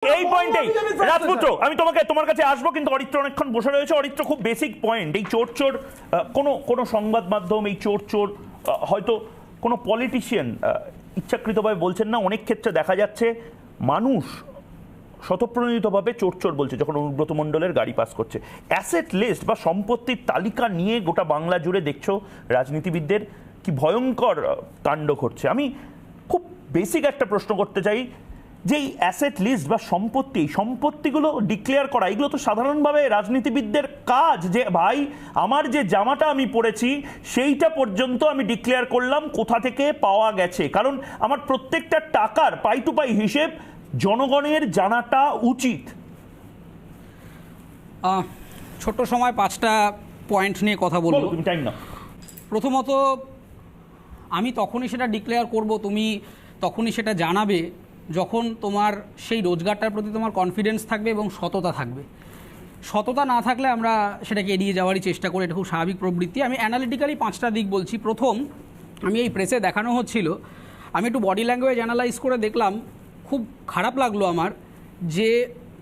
এই পয়েন্টেই রাজপুত্র আমি তোমার কাছে আসবো, কিন্তু অরিত্র অনেকক্ষণ বসে রয়েছে। অরিত্র, খুব বেসিক পয়েন্ট, এই চোর চোর কোনো সংবাদ মাধ্যম এই চোর চোর হয়তো কোনো পলিটিশিয়ান ইচ্ছাকৃতভাবে বলছেন না, অনেক ক্ষেত্রে দেখা যাচ্ছে মানুষ স্বতঃপ্রণোদিতভাবে চোর চোর বলছে যখন অনুব্রত মণ্ডলের গাড়ি পাস করছে। অ্যাসেট লিস্ট বা সম্পত্তির তালিকা নিয়ে গোটা বাংলা জুড়ে দেখছো রাজনীতিবিদদের কি ভয়ঙ্কর কাণ্ড ঘটছে। আমি খুব বেসিক একটা প্রশ্ন করতে চাই যে এই অ্যাসেট লিস্ট বা সম্পত্তিগুলো ডিক্লেয়ার করা, এগুলো তো সাধারণভাবে রাজনীতিবিদদের কাজ, যে ভাই আমার যে জামাটা আমি পরেছি সেইটা পর্যন্ত আমি ডিক্লেয়ার করলাম কোথা থেকে পাওয়া গেছে, কারণ আমার প্রত্যেকটা টাকার পাই টু পাই হিসেব জনগণের জানাটা উচিত। ছোট্ট সময় 5টা পয়েন্ট নিয়ে কথা বলবো। তুমি টাইম না। প্রথমত, আমি তখনই সেটা ডিক্লেয়ার করব, তুমি তখনই সেটা জানাবে যখন তোমার সেই রোজগারটার প্রতি তোমার কনফিডেন্স থাকবে এবং সততা থাকবে। সততা না থাকলে আমরা সেটাকে এড়িয়ে যাওয়ারই চেষ্টা করি, এটা খুব স্বাভাবিক প্রবৃত্তি। আমি অ্যানালিটিক্যালি 5টা দিক বলছি। প্রথম, আমি এই প্রেসে দেখানো হচ্ছিল, আমি একটু বডি ল্যাঙ্গুয়েজ অ্যানালাইজ করে দেখলাম, খুব খারাপ লাগলো আমার যে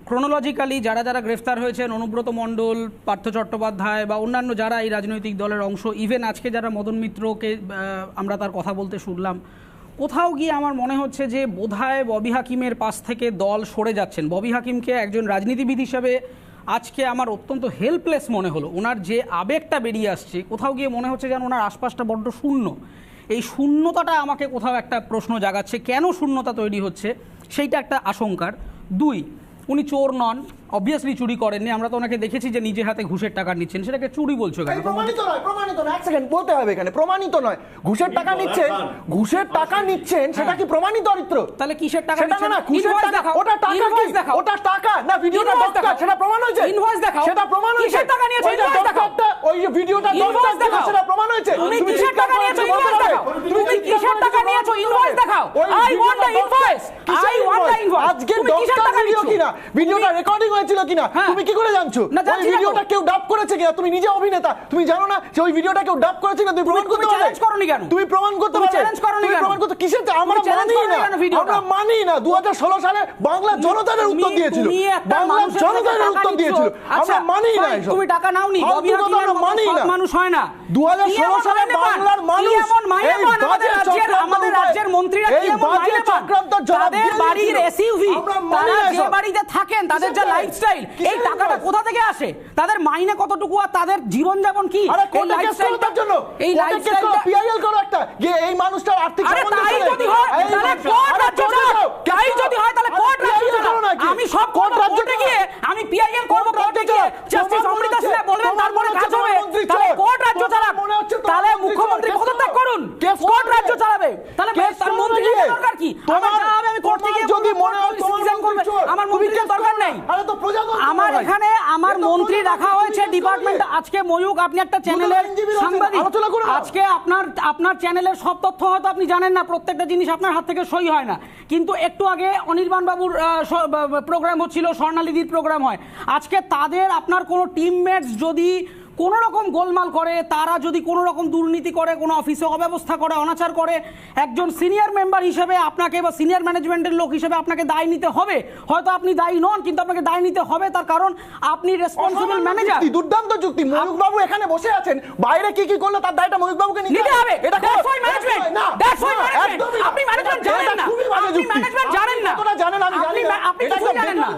ক্রোনোলজিক্যালি যারা যারা গ্রেফতার হয়েছেন, অনুব্রত মণ্ডল, পার্থ চট্টোপাধ্যায় বা অন্যান্য যারা এই রাজনৈতিক দলের অংশ, ইভেন আজকে যারা মদন মিত্রকে আমরা তার কথা বলতে শুনলাম, কোথাও গিয়ে আমার মনে হচ্ছে যে বোধহয় ববি হাকিমের পাশ থেকে দল সরে যাচ্ছেন। ববি হাকিমকে একজন রাজনীতিবিদ হিসেবে আজকে আমার অত্যন্ত হেল্পলেস মনে হলো। ওনার যে আবেগটা বেরিয়ে আসছে, কোথাও গিয়ে মনে হচ্ছে যেন ওনার আশপাশটা বড্ড শূন্য। এই শূন্যতাটা আমাকে কোথাও একটা প্রশ্ন জাগাচ্ছে, কেন শূন্যতা তৈরি হচ্ছে সেইটা একটা আশঙ্কার। 2, উনি চোর নন, অবভিয়াসলি চুরি করেননি, আমরা তো ওনাকে দেখেছি যে নিজে হাতে ঘুষের টাকা নিচ্ছেন, সেটাকে চুরি বলছো কেন? প্রমাণিত নয়, এক সেকেন্ড বলতে হবে এখানে, প্রমাণিত নয়। ঘুষের টাকা নিচ্ছেন সেটা কি প্রমাণিত? অরিত্র, তাহলে কিসের টাকা নিচ্ছেন? না, ঘুষের টাকা, ওটা টাকা, ওটা টাকা না, ভিডিওটা দরকার, সেটা প্রমাণ হয়েছে। ইনভয়েস দেখাও, সেটা প্রমাণ হয়েছে। কিসের টাকা নিয়েছো? ইনভয়েস দেখাও। ওই যে ভিডিওটা দরকার, সেটা প্রমাণ হয়েছে। তুমি কিসের টাকা নিয়েছো? ইনভয়েস দেখাও। তুমি কিসের টাকা নিয়েছো? ইনভয়েস দেখাও। I want the invoice. I want the invoice. আজকে দরকার ভিডিও কিনা, ভিডিওটা রেকর্ডিং হয়েছিল কিনা তুমি কি করে জানছো? ওই ভিডিওটা কেউ ডাব করেছে কিনা? তুমি নিজে অভিনেতা, তুমি জানো না যে ওই ভিডিওটা কেউ ডাব করেছে কিনা? তুমি প্রমাণ করতে পারবে? চ্যালেঞ্জ করোনি কেন? তুমি প্রমাণ করতে পারবে? চ্যালেঞ্জ করোনি কেন? প্রমাণ করতে কিসের? আমরা মানি না। 2016 সালে বাংলা জনতার উত্তর দিয়েছিল, বাংলা জনতার উত্তর দিয়েছিল, আমরা মানি না। তুমি টাকা নাওনি, ববি হাকিমের মতো সৎ মানুষ হয় না। 2016 সালে বাংলার মানুষ আমাদের রাজ্যের মন্ত্রীরা কি এমন মাইনে পান? তাদের বাড়ির এসইউভি, তারা যে বাড়িতে থাকেন, তাদের যা লাইফস্টাইল, এই টাকাটা কোথা থেকে আসে? তাদের মাইনে কতটুকু আর তাদের জীবনযাপন কি? এই লাইফস্টাইলটার জন্য এই লাইফস্টাইলটা পিআইএল করো একটা, যে এই মানুষটার আর্থিক সম্বন্ধ তাই যদি হয় তাহলে কোর্ট রাজ্য চালাও। তাই যদি হয় তাহলে কোর্ট রাজ্য চালাও। আমি সব কোর্ট রাজ্যে গিয়ে আমি পিআইএল করব, কোর্টে গিয়ে জাস্টিস অমৃতা সিনহা বলবেন তারপরে কাজ হবে, তাহলে কোর্ট রাজ্য চালাক। তাহলে মুখ্যমন্ত্রী পদত্যাগ করুন, কোর্ট রাজ্য চালাবে। তাহলে তার মন্ত্রী দরকার কি? আমার আমি কোর্টে গিয়ে যদি মনে হয় সিটিজেন করবে, আমার মন্ত্রীর দরকার নেই। আমার এখানে আমার মন্ত্রী রাখা হয়েছে ডিপার্টমেন্ট। আজকে ময়ূক, আপনি একটা চ্যানেলের সাংবাদিক, আজকে আপনার চ্যানেলের সব তথ্য হয়তো আপনি জানেন না, প্রত্যেকটা জিনিস আপনার হাত থেকে সই হয় না, কিন্তু একটু আগে অনির্বাণ বাবুর প্রোগ্রাম হচ্ছিল, স্বর্ণালীদির প্রোগ্রাম হয়, আজকে তাদের আপনার কোনো টিমমেটস যদি কোনো রকম গোলমাল করে, তারা যদি কোনো রকম দুর্নীতি করে, কোনো অফিসে অব্যবস্থা করে, অনাচার করে, একজন সিনিয়র মেম্বার হিসেবে আপনাকে বা সিনিয়র ম্যানেজমেন্টের লোক হিসেবে আপনাকে দায় নিতে হবে। হয়তো আপনি দায়ী নন, কিন্তু আপনাকে দায় নিতে হবে, তার কারণ আপনি রেসপন্সিবল ম্যানেজার। দুর্দান্ত যুক্তি। ময়ূক বাবু এখানে বসে আছেন, বাইরে কি কি করলো তার দায়টা ময়ূক বাবুকে নিতে হবে। এটা that's why management, that's why management. আপনি ম্যানেজমেন্ট জানেন না, আপনি ম্যানেজমেন্ট জানেন না, তোরা জানেন, আমি জানি না, আপনি কিছুই জানেন না,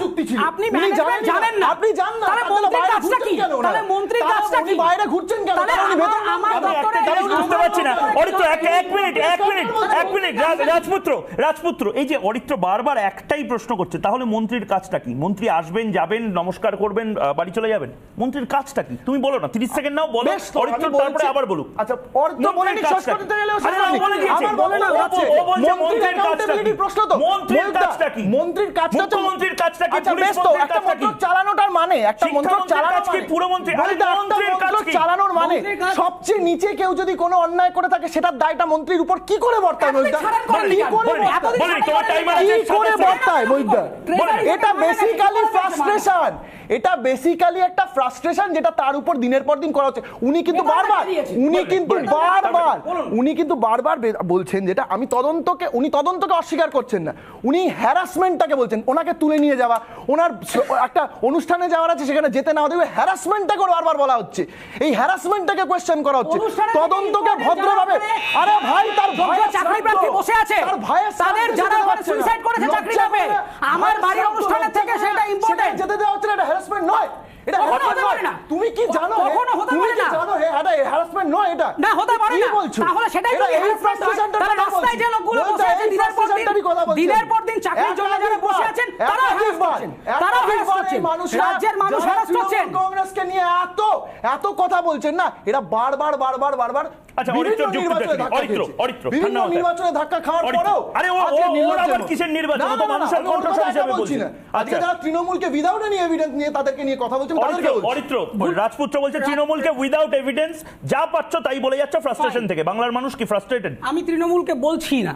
আপনি ম্যানেজমেন্ট জানেন না, আপনি জানেন না। তাহলে মন্ত্রীর কাজটা কি? তাহলে মন্ত্রীর কাজটা কি? বাইরে ঘুরছেন কেন? আমার দপ্তরে বুঝতে পারছি না। অরিত্র, এক মিনিট রাজপুত্র, এই যে অরিত্র বারবার একটাই প্রশ্ন করছে, তাহলে মন্ত্রীর কাজটা কি? মন্ত্রী আসবেন, যাবেন, নমস্কার করবেন, বাড়ি চলে যাবেন, মন্ত্রীর কাজটা কি? তুমি বলো না, 30 সেকেন্ড নাও, বলো অরিত্র, তারপরে আবার বলুক। আচ্ছা, মন্ত্রীর কাজটা কি? মন্ত্রীর কাজটা কি? মন্ত্রীর কাজটা আচ্ছা বেশ, তো একটা মন্ত্রক চালানোটার মানে, একটা মন্ত্রক চালানোর কি পুরো মন্ত্রী? মন্ত্রীর কাজ চালানোর মানে সবচেয়ে নিচে কেউ যদি কোনো অন্যায় করে থাকে সেটার দায়টা মন্ত্রীর উপর কি করে বর্তায়? এটা বেসিক্যালি ফ্রাস্ট্রেশন, এটা বেসিক্যালি একটা ফ্রাস্ট্রেশন যেটা তার উপর দিনের পর দিন করা হচ্ছে। উনি কিন্তু বারবার বলছেন যেটা উনি তদন্তকে অস্বীকার করছেন না, উনি হ্যারাসমেন্টটাকে বলছেন। ওনাকে তুলে নিয়ে যাওয়া, ওনার একটা অনুষ্ঠানে যাওয়ার আছে সেখানে যেতে না দেবে, হ্যারাসমেন্টটাকে বারবার বলা হচ্ছে, এই হ্যারাসমেন্টটাকে কোয়েশ্চেন করা হচ্ছে। তদন্তকে ভদ্রভাবে, আরে ভাই তার চাকরি প্রার্থী বসে আছে, তাদের যারা সুইসাইড করেছে চাকরি পাবে, আমার বাড়ির অনুষ্ঠানের থেকে সেটা ইম্পর্টেন্ট, যেতে দেওয়া হচ্ছে না, এটা হ্যারাসমেন্ট নয়। এটা তুমি কি জানো? কখনো হতে পারে না, এটা হ্যারাসমেন্ট নয়, এটা না হতে পারে না। তাহলে সেটাই তো হ্যারাসমেন্ট। তাহলে রাস্তায় যে লোকগুলো বসে আছে দিনের পর দিন চাকরির জন্য যারা বসে আছেন তারা হ্যারাস করছেন, রাজ্যের মানুষ হ্যারাস করছেন। কংগ্রেসকে নিয়ে এত কথা বলছেন না, এরা বারবার আচ্ছা, নির্বাচনে ধাক্কা খাওয়ার পরেও কিসের নির্বাচন? তো মানুষের কণ্ঠস্বর হিসেবে বলছি না। আজকে যারা তৃণমূলকে উইদাউট এনি এভিডেন্স নিয়ে তাদেরকে নিয়ে কথা বলছেন, অরিত্র রাজপুত্র বলছে তৃণমূলকে উইদাউট এভিডেন্স যা পাচ্ছ তাই বলে যাচ্ছে ফ্রাস্ট্রেশন থেকে। বাংলার মানুষ কি ফ্রাস্ট্রেটেড? আমি তৃণমূলকে বলছি না,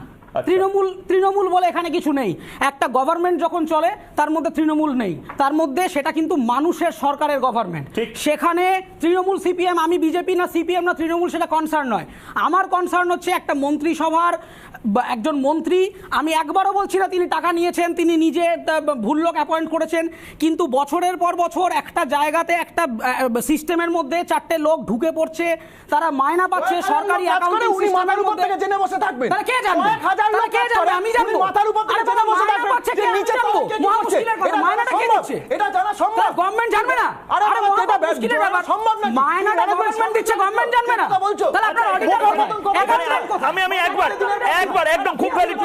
তৃণমূল বলে এখানে কিছু নেই। একটা গভর্নমেন্ট যখন চলে তার মধ্যে তৃণমূল নেই, তার মধ্যে সেটা কিন্তু মানুষের সরকারের গভর্নমেন্ট। সেখানে তৃণমূল সিপিএম, আমি বিজেপি না সিপিএম না তৃণমূল, সেটা কনসার্ন নয়। আমার কনসার্ন হচ্ছে একটা মন্ত্রিসভার একজন মন্ত্রী, আমি একবারও বলছি না তিনি টাকা নিয়েছেন, তিনি নিজে ভুল লোক অ্যাপয়েন্ট করেছেন, কিন্তু বছরের পর বছর একটা জায়গাতে একটা সিস্টেমের মধ্যে 4টে লোক ঢুকে পড়ছে, তারা মায়না পাচ্ছে সরকারি অ্যাকাউন্টিং সিস্টেমের মধ্যে। জেনে বসে থাকবেন, তারা কে জানবে? আমি জানবো মাথার উপর থেকে জেনে বসে থাকবেন যে নিচে মায়নাটা কে দিচ্ছে, এটা জানা সম্ভব? গভর্নমেন্ট জানবে না? আরে এটা মুশকিলের ব্যাপার, সম্ভব না। মায়নাটা গভর্নমেন্ট দিচ্ছে, গভর্নমেন্ট জানবে না? তাহলে আপনারা আমি একবার একদম খুব ভ্যালিড